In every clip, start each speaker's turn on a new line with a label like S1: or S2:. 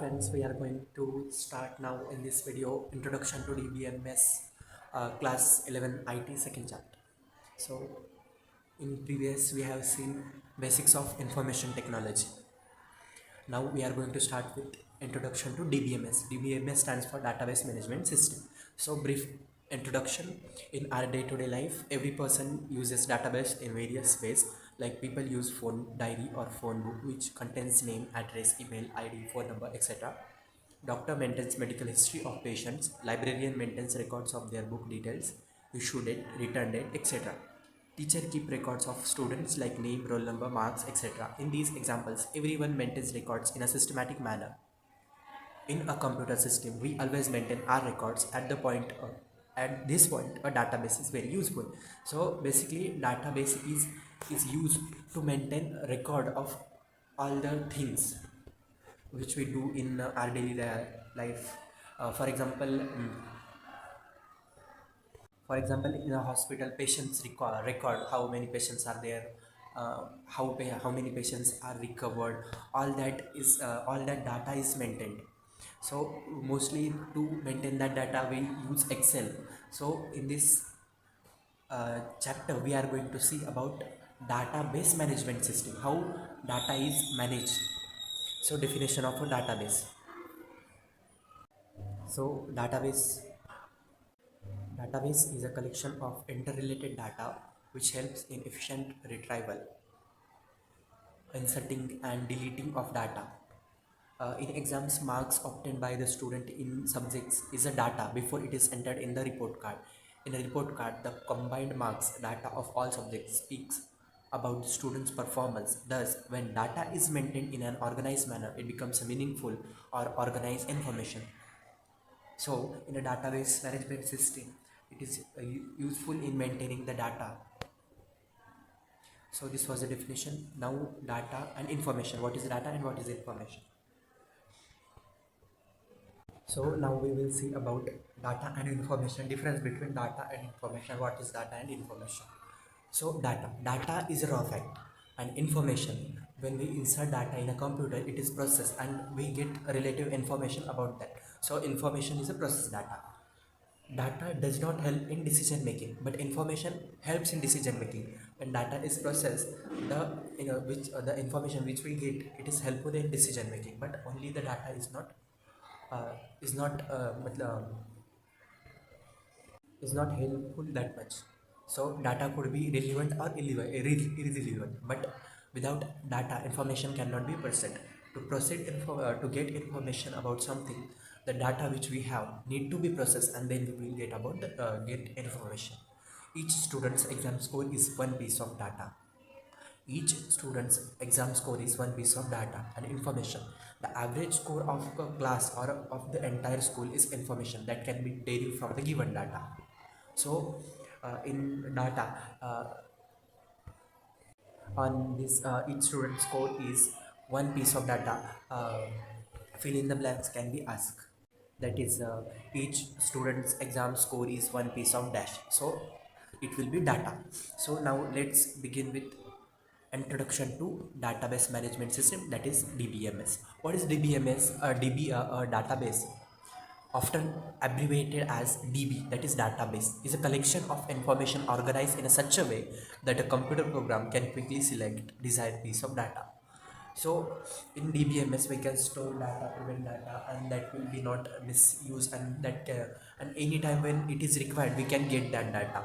S1: friends, we are going to start now in this video Introduction to DBMS class 11 IT second chapter. So in previous we have seen basics of information technology. Now we are going to start with Introduction to DBMS. DBMS stands for Database Management System. So brief introduction. In our day-to-day life, every person uses database in various ways. Like people use phone diary or phone book which contains name, address, email, ID, phone number, etc. Doctor maintains medical history of patients. Librarian maintains records of their book details, issue date, return date, etc. Teacher keep records of students like name, roll number, marks, etc. In these examples, everyone maintains records in a systematic manner. In a computer system, we always maintain our records at this point a database is very useful. So basically database is used to maintain a record of all the things which we do in our daily life. For example, in a hospital, patients record how many patients are there, how many patients are recovered. All that data is maintained. So mostly to maintain that data, we use Excel. So in this chapter, we are going to see about database management system, how data is managed. So definition of a database. So database is a collection of interrelated data which helps in efficient retrieval, inserting and deleting of data. In exams, marks obtained by the student in subjects is a data before it is entered in the report card. In a report card, the combined marks data of all subjects speaks about the student's performance. Thus, when data is maintained in an organized manner, it becomes a meaningful or organized information. So, in a database management system, it is useful in maintaining the data. So, this was the definition. Now, data and information. What is data and what is information? So, now we will see about data and information. Difference between data and information. What is data and information? So, data is a raw fact, and information, when we insert data in a computer, it is processed and we get relative information about that. So information is a processed data. Data does not help in decision making, but information helps in decision making. When data is processed, the information which we get, it is helpful in decision making, but only the data uh, is not is not helpful that much. So data could be relevant or irrelevant, but without data, information cannot be processed. To get information about something, the data which we have need to be processed, and then we will get information. Each student's exam score is one piece of data. Each student's exam score is one piece of data and information. The average score of a class or of the entire school is information that can be derived from the given data. So, in data, on this, each student score is one piece of data. Fill in the blanks can be asked. That is, each student's exam score is one piece of dash. So, it will be data. So now let's begin with introduction to database management system, that is DBMS. What is DBMS? A database, often abbreviated as DB, that is database, is a collection of information organized in such a way that a computer program can quickly select desired piece of data. So in DBMS we can store data, prevent data, and that will be not misused, and that and anytime when it is required we can get that data.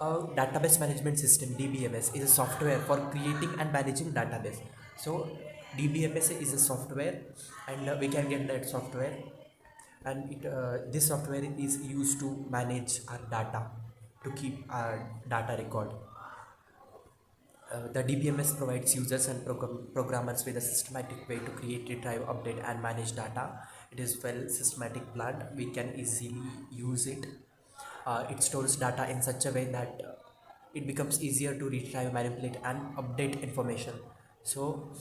S1: A database management system, DBMS, is a software for creating and managing database. So DBMS is a software, and we can get that software, and this software is used to manage our data, to keep our data record. The DBMS provides users and programmers with a systematic way to create, retrieve, update, and manage data. It is well systematic planned. We can easily use it. It stores data in such a way that it becomes easier to retrieve, manipulate, and update information. So,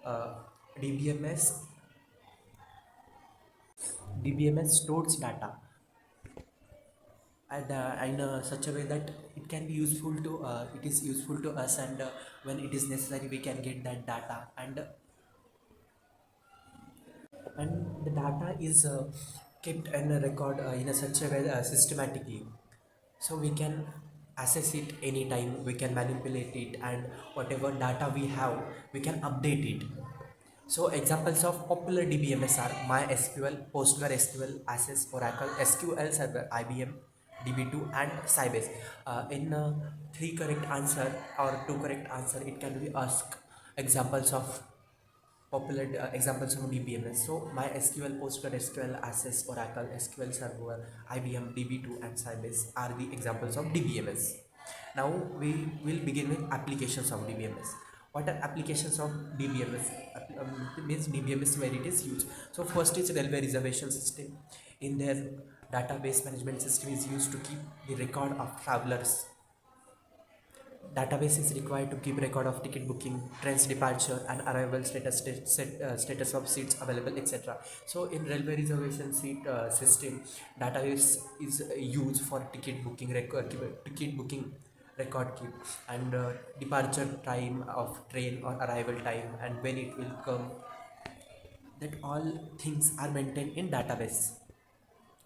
S1: uh, DBMS DBMS stores data and in such a way that it can be useful to it is useful to us, and when it is necessary we can get that data. And the data is kept in a record in a such a way systematically, so we can access it anytime, we can manipulate it, and whatever data we have, we can update it. So examples of popular DBMS are MySQL, PostgreSQL, Access, Oracle, SQL Server, IBM, DB2, and Sybase. In three correct answer or two correct answer, it can be asked examples of popular examples of DBMS. So MySQL, PostgreSQL, Access, Oracle, SQL Server, IBM, DB2, and Sybase are the examples of DBMS. Now we will begin with applications of DBMS. What are applications of DBMS? Means DBMS where it is used. So first is railway reservation system. In their database management system is used to keep the record of travelers. Database is required to keep record of ticket booking, trains departure, and arrival status, status of seats available, etc. So in railway reservation seat system, database is used for ticket booking record, ticket booking record keep, and departure time of train or arrival time, and when it will come. That all things are maintained in database.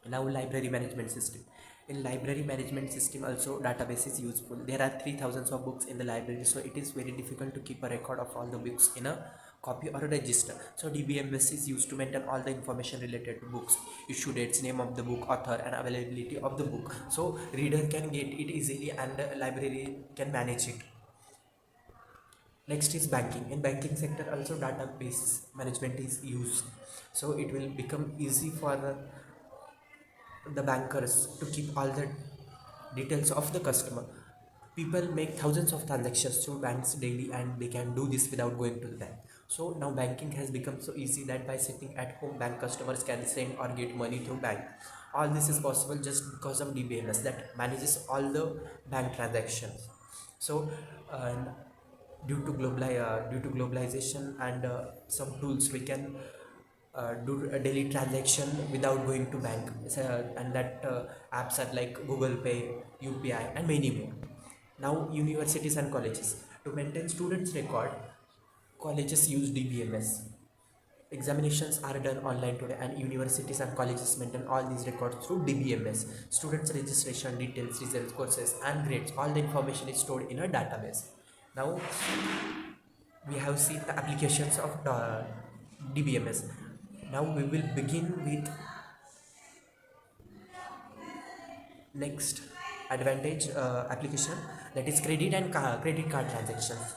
S1: Now library management system. In library management system also database is useful. There are 3000 of books in the library, so it is very difficult to keep a record of all the books in a copy or a register. So DBMS is used to maintain all the information related to books, issue dates, name of the book, author, and availability of the book, so reader can get it easily and the library can manage it. Next is banking. In banking sector also database management is used, so it will become easy for the bankers to keep all the details of the customer. People make thousands of transactions through banks daily, and they can do this without going to the bank. So now banking has become so easy that by sitting at home, bank customers can send or get money through bank. All this is possible just because of DBMS that manages all the bank transactions. So uh, due to globalization and some tools, we can do a daily transaction without going to bank. And that apps are like Google Pay, UPI, and many more. Now universities and colleges, to maintain students record, colleges use DBMS. Examinations are done online today, and universities and colleges maintain all these records through DBMS. Students registration details, results, courses, and grades, all the information is stored in a database. Now we have seen the applications of DBMS. Now we will begin with next advantage application, that is credit and credit card transactions.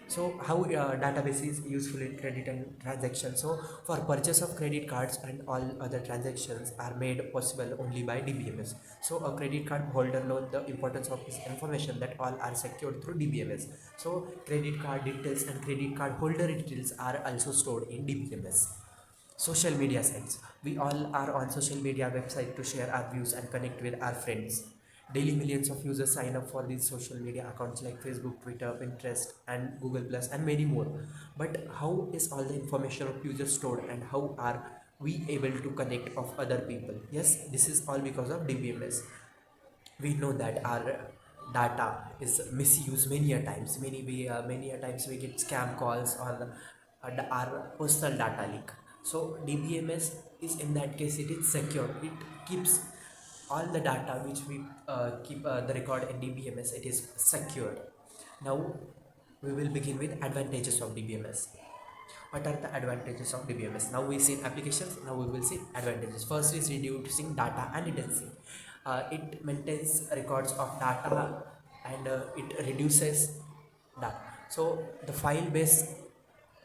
S1: So how database is useful in credit and transactions? So for purchase of credit cards and all other transactions are made possible only by DBMS. So a credit card holder knows the importance of this information that all are secured through DBMS. So credit card details and credit card holder details are also stored in DBMS. Social media sites. We all are on social media website to share our views and connect with our friends. Daily millions of users sign up for these social media accounts like Facebook, Twitter, Pinterest, and Google Plus, and many more. But how is all the information of users stored, and how are we able to connect of other people? Yes, this is all because of DBMS. We know that our data is misused many a times. Many a times we get scam calls on our personal data leak. So DBMS is, in that case, it is secure. It keeps all the data which we keep the record in DBMS. It is secured. Now we will begin with advantages of DBMS. What are the advantages of DBMS? Now we see applications, now we will see advantages. First is reducing data and latency. It maintains records of data, and it reduces data. So the file based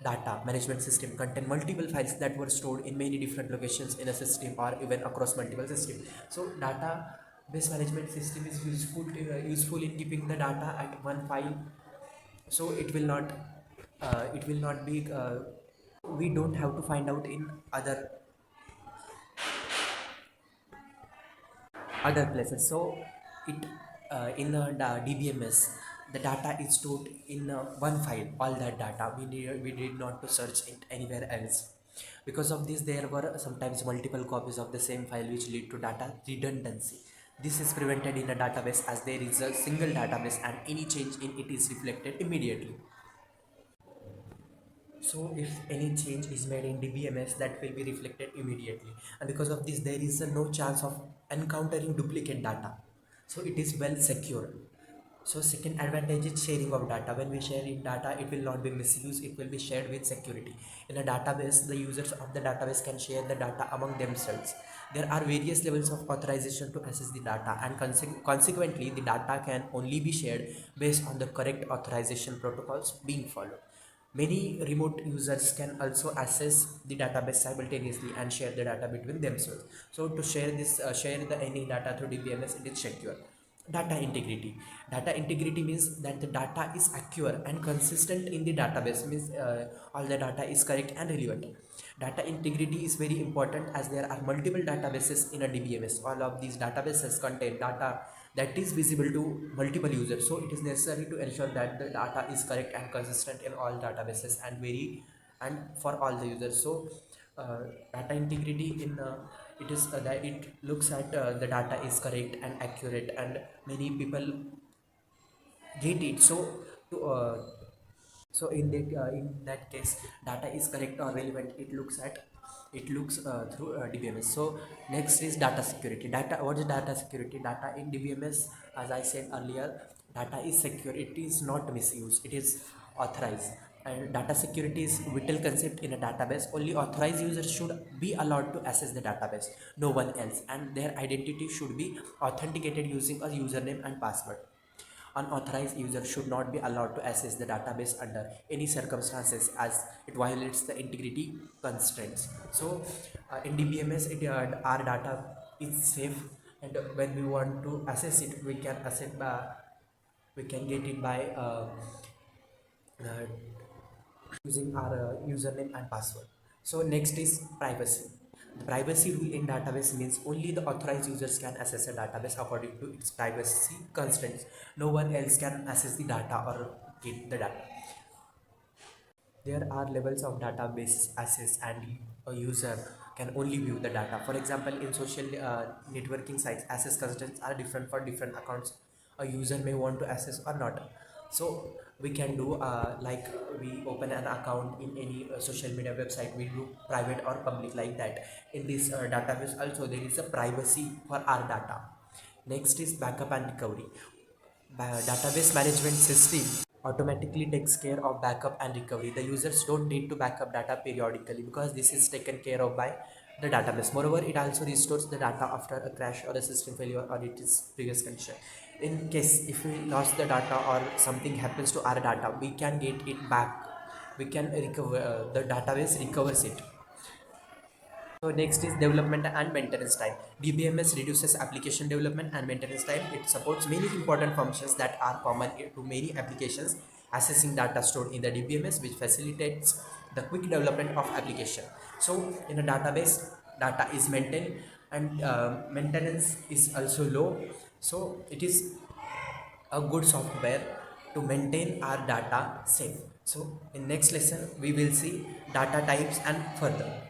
S1: data management system contain multiple files that were stored in many different locations in a system or even across multiple systems. So data based management system is useful in keeping the data at one file, so it will not be we don't have to find out in other places. So it in DBMS, the data is stored in one file, all that data. We did not to search it anywhere else. Because of this, there were sometimes multiple copies of the same file, which lead to data redundancy. This is prevented in a database, as there is a single database and any change in it is reflected immediately. So if any change is made in DBMS, that will be reflected immediately, and because of this there is no chance of encountering duplicate data, so it is well secured. So second advantage is sharing of data. When we share in data, it will not be misused, it will be shared with security. In a database, the users of the database can share the data among themselves. There are various levels of authorization to access the data, and consequently the data can only be shared based on the correct authorization protocols being followed. Many remote users can also access the database simultaneously and share the data between themselves. So to share the any data through DBMS, it is secure. Data integrity. Data integrity means that the data is accurate and consistent in the database. Means all the data is correct and relevant. Data integrity is very important as there are multiple databases in a DBMS. All of these databases contain data that is visible to multiple users. So it is necessary to ensure that the data is correct and consistent in all databases and very and for all the users. So uh, data integrity in it is that it looks at the data is correct and accurate, and many people get it. So to in that case, data is correct or relevant, it looks through DBMS. So next is data security. What is data security? Data in DBMS, as I said earlier, data is secure, it is not misused, it is authorized. And data security is vital concept in a database. Only authorized users should be allowed to access the database, no one else, and their identity should be authenticated using a username and password. Unauthorized users should not be allowed to access the database under any circumstances, as it violates the integrity constraints. So in DBMS, our data is safe, and when we want to access it, we can get it by uh, using our username and password. So next is privacy. The privacy rule in database means only the authorized users can access a database according to its privacy constraints. No one else can access the data or get the data. There are levels of database access, and a user can only view the data. For example, in social networking sites, access constraints are different for different accounts a user may want to access or not. So we can do like we open an account in any social media website, we do private or public like that. In this database also there is a privacy for our data. Next is backup and recovery. Database management system automatically takes care of backup and recovery. The users don't need to backup data periodically because this is taken care of by the database. Moreover, it also restores the data after a crash or a system failure or its previous condition. In case if we lost the data or something happens to our data, we can get it back. We can recover, the database recovers it. So next is development and maintenance time. DBMS reduces application development and maintenance time. It supports many important functions that are common to many applications. Accessing data stored in the DBMS, which facilitates the quick development of application. So in a database, data is maintained, and maintenance is also low. So it is a good software to maintain our data safe. So in next lesson we will see data types and further.